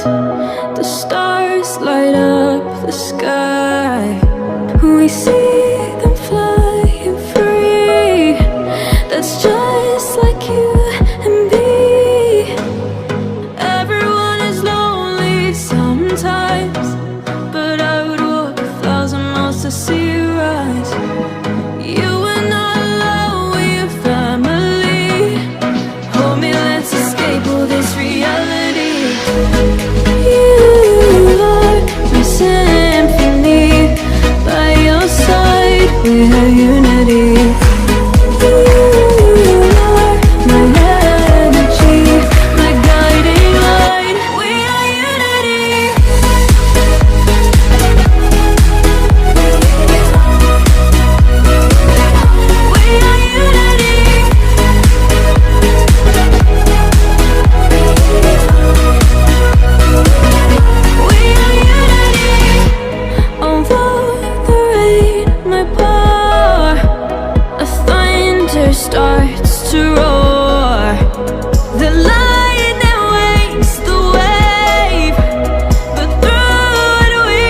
The stars light up the sky. We see them flying free. That's just like you and me. Everyone is lonely sometimes, but I would walk 1,000 miles to see you rise. You are not alone, we're family. Hold me, let's escape all this reality. You are my symphony. By your side, we have unity. You are my energy, my guiding light. We are unity. We are unity. We are unity. Although the rain might pour, a thunder starts to roar. The lightning wakes the wave, but through it we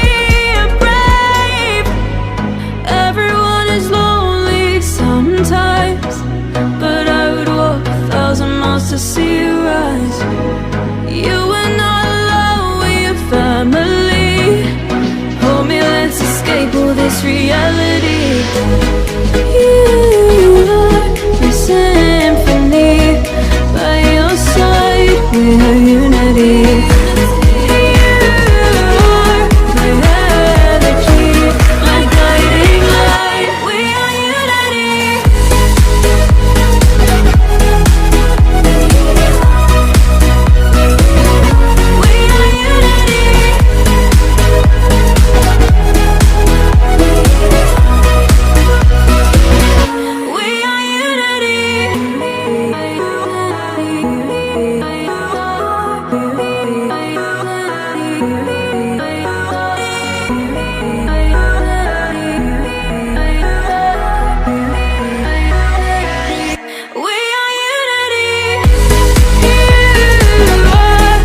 are brave. Everyone is lonely sometimes, but I would walk 1,000 miles to see you rise. You are not alone, we are family. Hold me, let's escape all this reality. You are my symphony. By your side, we have unity. You are my energy, my guiding light. We are unity. We are unity. We are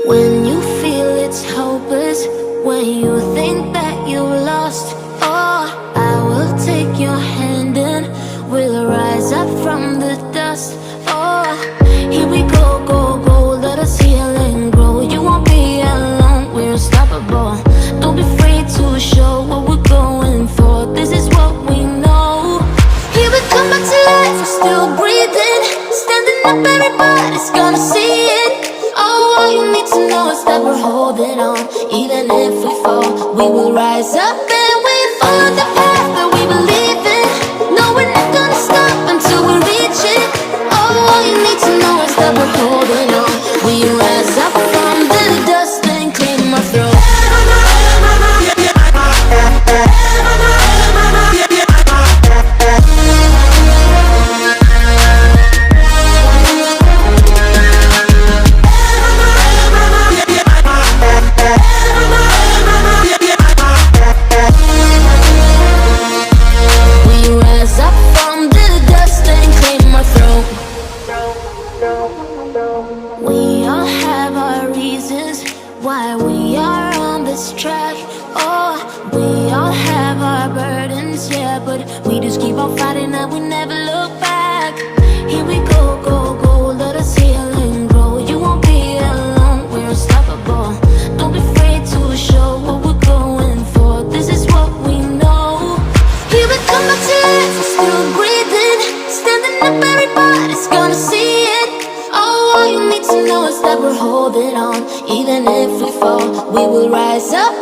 when you feel it's hopeless, when you think that you've lost, oh, I will take your hand and we'll rise up from the dust. Oh, here we go, go, go, let us heal and grow. You won't be alone, we're unstoppable. Don't be afraid to show what we're going for. This is what we know. Here we come back to life, we're still breathing. Standing up, everybody's gonna see it. Oh, all you need to know is that we're holding on. Even if we fall, we will rise up and we follow the path that we believe in. No, we're not gonna stop until we reach it. Oh, all you need to know is that we're holding on. We rise up from the dust and claim our throne. We all have our reasons why we are on this track. Oh, we all have our burdens, yeah, but we just keep on fighting and we never look back. Here we go, go, go, let us heal and grow. You won't be alone, we're unstoppable. Don't be afraid to show what we're going for. This is what we know. Here we come back to life, we're still breathing. Standing up, everybody's gonna see it. Oh, all you need to know is that we're holding on. Even if we fall, we will rise up.